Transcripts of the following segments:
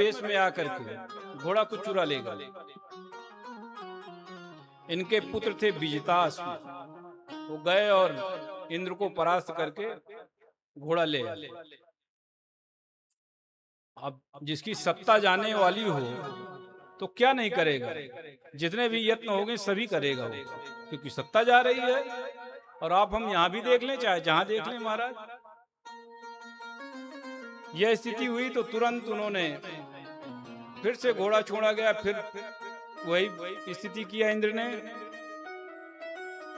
वेश में आकर के घोड़ा को चुरा लेगा। इनके पुत्र थे विजितास, वो गए और इंद्र को परास्त करके घोड़ा ले आए। अब जिसकी सत्ता जाने वाली हो तो क्या नहीं करेगा, जितने भी यत्न होंगे सभी करेगा वो, क्योंकि सत्ता जा रही है। और आप हम यहाँ भी देख लें, चाहे जहां देख लें महाराज, यह स्थिति हुई तो तुरंत उन्होंने फिर से घोड़ा छोड़ा गया, फिर वही स्थिति किया इंद्र ने।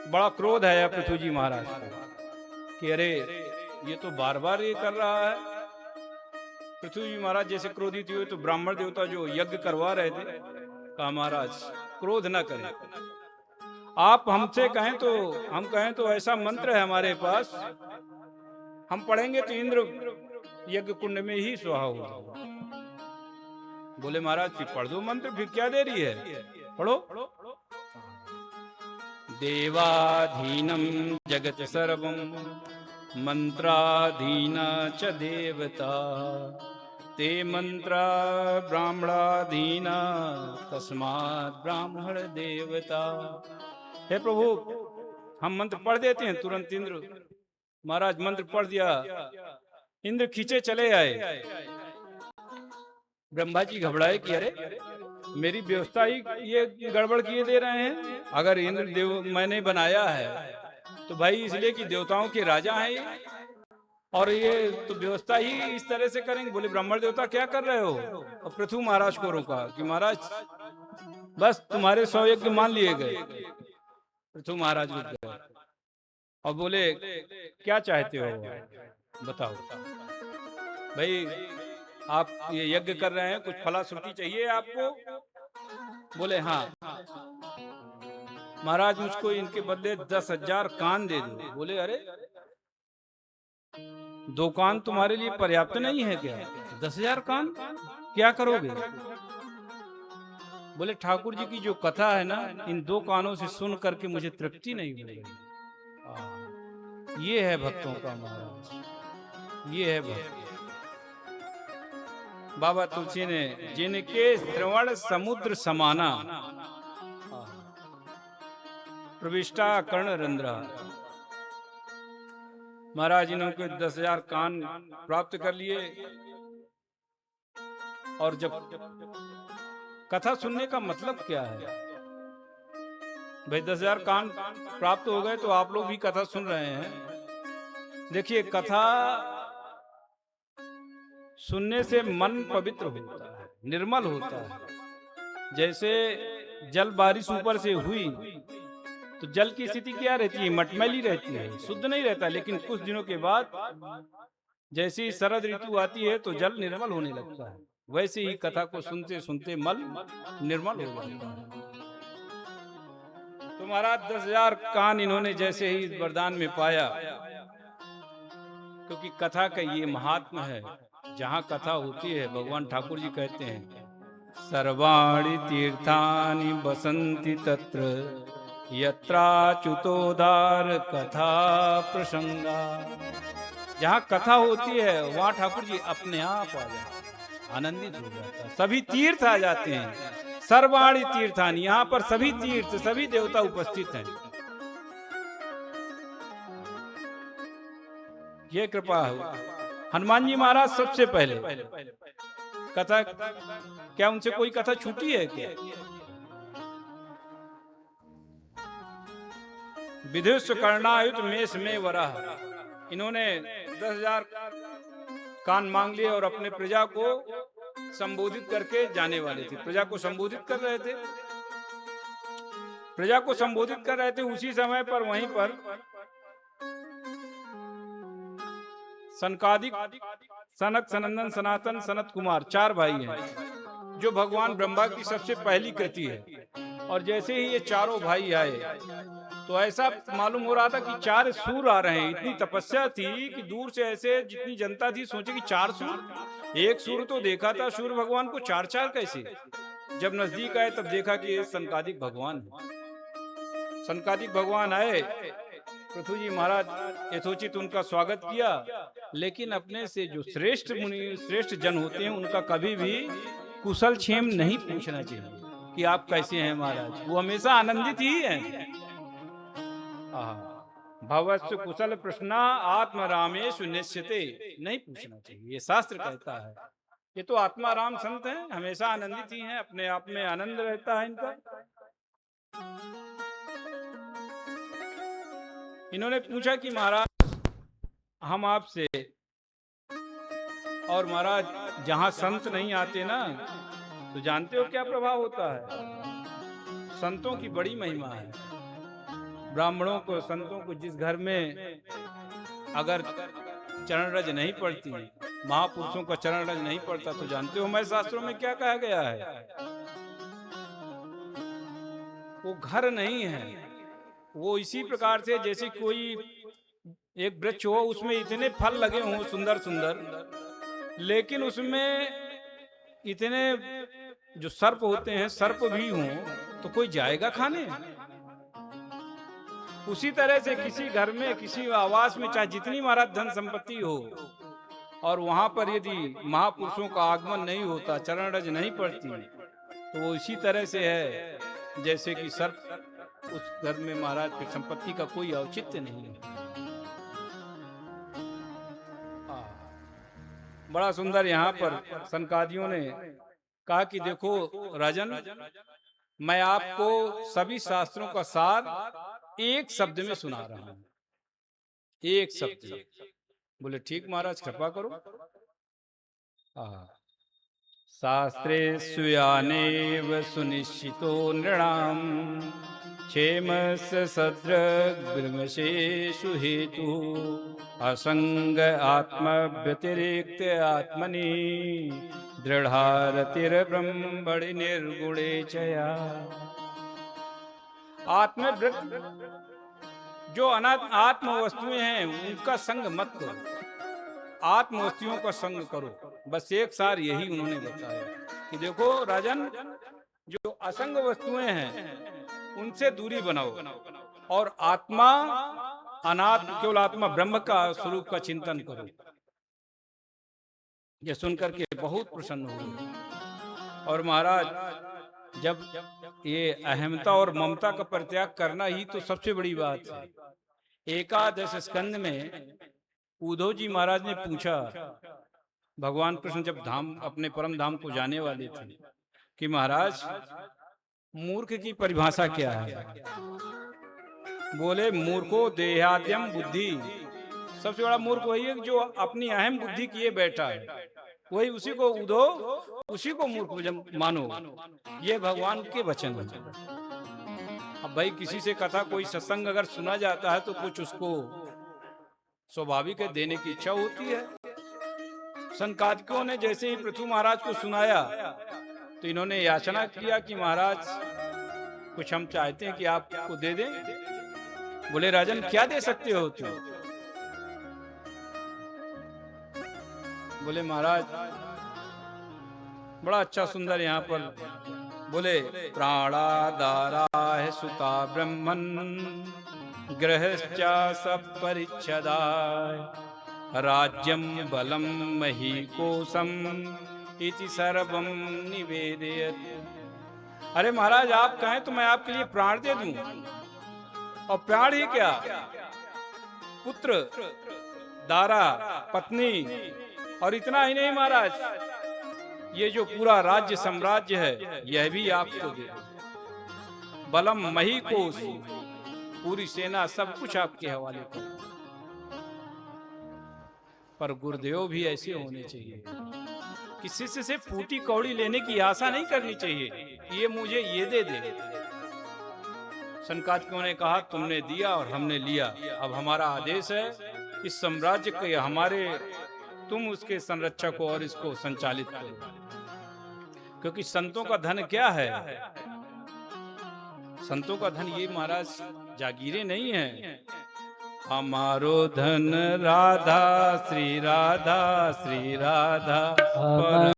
बड़ा क्रोध है पृथ्वी जी महाराज को कि अरे ये तो बार बार ये कर रहा है। पृथ्वी जी महाराज जैसे क्रोधित हुए तो ब्राह्मण देवता जो यज्ञ करवा रहे थे कहा महाराज क्रोध न करें, आप हमसे कहें तो हम कहें तो ऐसा मंत्र है हमारे पास, हम पढ़ेंगे तो इंद्र यज्ञ कुंड में ही स्वाहा हो जाएगा। बोले महाराज कि पढ़ दो मंत्र, फिर क्या देरी है, पढ़ो। देवाधीनम जगत सर्वम मंत्राधीना च देवता, ते मंत्रा ब्राह्मणाधीना तस्मात् ब्राह्मण देवता। हे प्रभु हम मंत्र पढ़ देते हैं, तुरंत इंद्र महाराज मंत्र पढ़ दिया, इंद्र खींचे चले आए। ब्रह्मा जी घबराए कि अरे मेरी व्यवस्था ही ये गड़बड़ किए दे रहे हैं। अगर इंद्र देव मैंने बनाया है तो भाई इसलिए कि देवताओं के राजा हैं ये, और ये तो व्यवस्था ही इस तरह से करेंगे। बोले ब्राह्मण देवता क्या कर रहे हो? और पृथु महाराज को रोका कि महाराज बस तुम्हारे 100 यज्ञ मान लिए गए। पृथु महाराज रुक गए और बोले क्या चाहते हो बताओ। भाई आप ये यज्ञ कर रहे हैं, कुछ फलाश्रुति चाहिए आपको? बोले हाँ। महाराज मुझको इनके बदले 10,000 कान दे दो। बोले अरे 2 कान तुम्हारे लिए पर्याप्त नहीं है क्या? 10,000 कान क्या करोगे? बोले ठाकुर जी की जो कथा है ना, इन 2 कानों से सुन करके मुझे तृप्ति नहीं मिलेगी। ये है भक्तों का महाराज, ये है भक्त। बाबा तुलसी ने जिनके श्रवण समुद्र समाना, प्रविष्टा कर्ण रंध्रा। महाराज इन्होंने 10,000 कान प्राप्त कर लिए। और जब कथा सुनने का मतलब क्या है भाई, 10,000 कान प्राप्त हो गए तो आप लोग भी कथा सुन रहे हैं। देखिए कथा सुनने से मन पवित्र होता है, निर्मल होता है। जैसे जल बारिश ऊपर से हुई तो जल की स्थिति क्या रहती है? मटमैली रहती है, शुद्ध नहीं रहता। लेकिन कुछ दिनों के बाद जैसे ही शरद ऋतु आती है तो जल निर्मल होने लगता है। वैसे ही कथा को सुनते सुनते मन निर्मल हो जाता है। तो महाराज 10,000 कान इन्होंने जैसे ही वरदान में पाया, क्योंकि कथा का ये महात्मा है। जहाँ कथा होती है भगवान ठाकुर जी कहते हैं सर्वाणि तीर्थानि बसंति तत्र यत्राच्युतोदार कथा प्रसंगा। जहाँ कथा होती है वहाँ ठाकुर जी अपने आप आ जाते, आनंदित हो जाता है, सभी तीर्थ आ जाते हैं। सर्वाणि तीर्थानि, यहाँ पर सभी तीर्थ सभी देवता उपस्थित हैं। ये कृपा है। हनुमान जी महाराज सबसे पहले कथा, क्या उनसे कोई कथा छूटी है क्या? विधुष्व कर्णायुत मेष में वराह, इन्होंने 10,000 कान मांग लिए और अपने प्रजा को संबोधित करके जाने वाले थे। प्रजा को संबोधित कर रहे थे, प्रजा को संबोधित कर रहे थे। उसी समय पर वहीं पर सनकादिक, सनक, सनंदन, सनातन, सनत कुमार 4 भाई हैं जो भगवान ब्रह्मा की सबसे पहली कृति है। और जैसे ही ये चारों भाई आए तो ऐसा मालूम हो रहा था कि 4 सूर आ रहे हैं। इतनी तपस्या थी कि दूर से ऐसे जितनी जनता थी सोचे कि 4 सूर, एक सूर तो देखा था सूर्य भगवान को, 4 कैसे? जब नजदीक आए तब देखा कि ये सनकादिक भगवान है। सनकादिक भगवान आए, पृथ्वी जी महाराज यथोचित उनका स्वागत किया। लेकिन अपने से जो श्रेष्ठ मुनि श्रेष्ठ जन होते हैं उनका कभी भी कुशल क्षेम नहीं पूछना चाहिए कि आप कैसे हैं महाराज। वो हमेशा आनंदित ही हैं। भवस्सु कुशल प्रश्ना आत्म रामेषु निश्चिते, नहीं पूछना चाहिए, ये शास्त्र कहता है। ये तो आत्माराम संत हैं, हमेशा आनंदित ही हैं, अपने आप में आनंद रहता है इनका। इन्होंने पूछा कि महाराज हम आपसे, और महाराज जहां संत नहीं आते ना तो जानते हो क्या प्रभाव होता है? संतों की बड़ी महिमा है। ब्राह्मणों को, संतों को, जिस घर में अगर चरण रज नहीं पड़ती, महापुरुषों का चरण रज नहीं पड़ता, तो जानते हो हमारे शास्त्रों में क्या कहा गया है? वो घर नहीं है। वो इसी प्रकार से जैसे कोई एक वृक्ष हो, उसमें इतने फल लगे हों सुंदर सुंदर, लेकिन उसमें इतने जो सर्प होते हैं, सर्प भी हों, तो कोई जाएगा खाने? उसी तरह से किसी घर में, किसी आवास में, चाहे जितनी महाराज धन संपत्ति हो, और वहां पर यदि महापुरुषों का आगमन नहीं होता, चरण रज नहीं पड़ती, तो वो इसी तरह से है जैसे कि सर्प उस घर में महाराज की संपत्ति का कोई औचित्य नहीं है। बड़ा सुंदर यहाँ पर सनकादियों ने कहा कि देखो राजन, मैं आपको सभी शास्त्रों का सार एक शब्द में सुना रहा हूं, एक शब्द में। बोले ठीक महाराज, कृपा करो। शास्त्रेषु यानेव सुनिश्चितो नृणाम क्षेमस्य सदृग्ब्रह्मशेषु हेतु असंग आत्म व्यतिरिक्त आत्मनि दृढ़ारतिर्ब्रह्मणि निर्गुणे चया। आत्मवृत्त जो अनात्म आत्म वस्तुएं हैं उनका संग मत करो, आत्म वस्तुओं का संग करो। बस एक सार यही उन्होंने बताया कि देखो राजन, जो असंग वस्तुएं हैं उनसे दूरी बनाओ, और आत्मा अनात्म केवल आत्मा ब्रह्म का स्वरूप का चिंतन करो। ये सुनकर के बहुत प्रसन्न हुए। और महाराज, जब ये अहमता और ममता का परित्याग करना ही तो सबसे बड़ी बात है। एकादश स्कंद में उद्धव जी महाराज ने पूछा, भगवान कृष्ण जब धाम अपने परम धाम को जाने वाले थे, कि महाराज मूर्ख की परिभाषा क्या है? बोले मूर्खो देहाद्यम बुद्धि, सबसे बड़ा मूर्ख वही है जो अपनी अहम बुद्धि किए बैठा है, वही उसी को उद्धव, उसी को मूर्ख मानो। ये भगवान के वचन है। अब भाई किसी से कथा, कोई सत्संग अगर सुना जाता है तो कुछ उसको स्वाभाविक है देने की इच्छा होती है। सनकादिकों ने जैसे ही पृथु महाराज को सुनाया तो इन्होंने याचना किया कि महाराज कुछ हम चाहते हैं कि आपको दे दें। बोले राजन क्या दे सकते हो तुम? बोले महाराज बड़ा अच्छा सुंदर यहाँ पर बोले, प्राणादारा है सुता ब्रह्मन गृहश्चा सपरिच्छदाय राज्यम बलम महीकोशम इति सर्वम निवेदयत्। अरे महाराज आप कहें तो मैं आपके लिए प्राण दे दूं, और प्राण ही क्या, पुत्र, दारा, पत्नी, और इतना ही नहीं महाराज, ये जो पूरा राज्य साम्राज्य है यह भी आपको दे दूं। बलम महीकोश, पूरी सेना, सब कुछ आपके हवाले कर। पर गुरुदेव भी ऐसे होने चाहिए, किसी से फूटी कौड़ी लेने की आशा नहीं करनी चाहिए, ये मुझे ये दे दे। सनकादिकों ने कहा तुमने दिया और हमने लिया, अब हमारा आदेश है इस साम्राज्य के हमारे, तुम उसके संरक्षक हो और इसको संचालित करो। क्योंकि संतों का धन क्या है? संतों का धन ये महाराज जागीरें नहीं है। हमारो धन राधा श्री राधा, श्री राधा।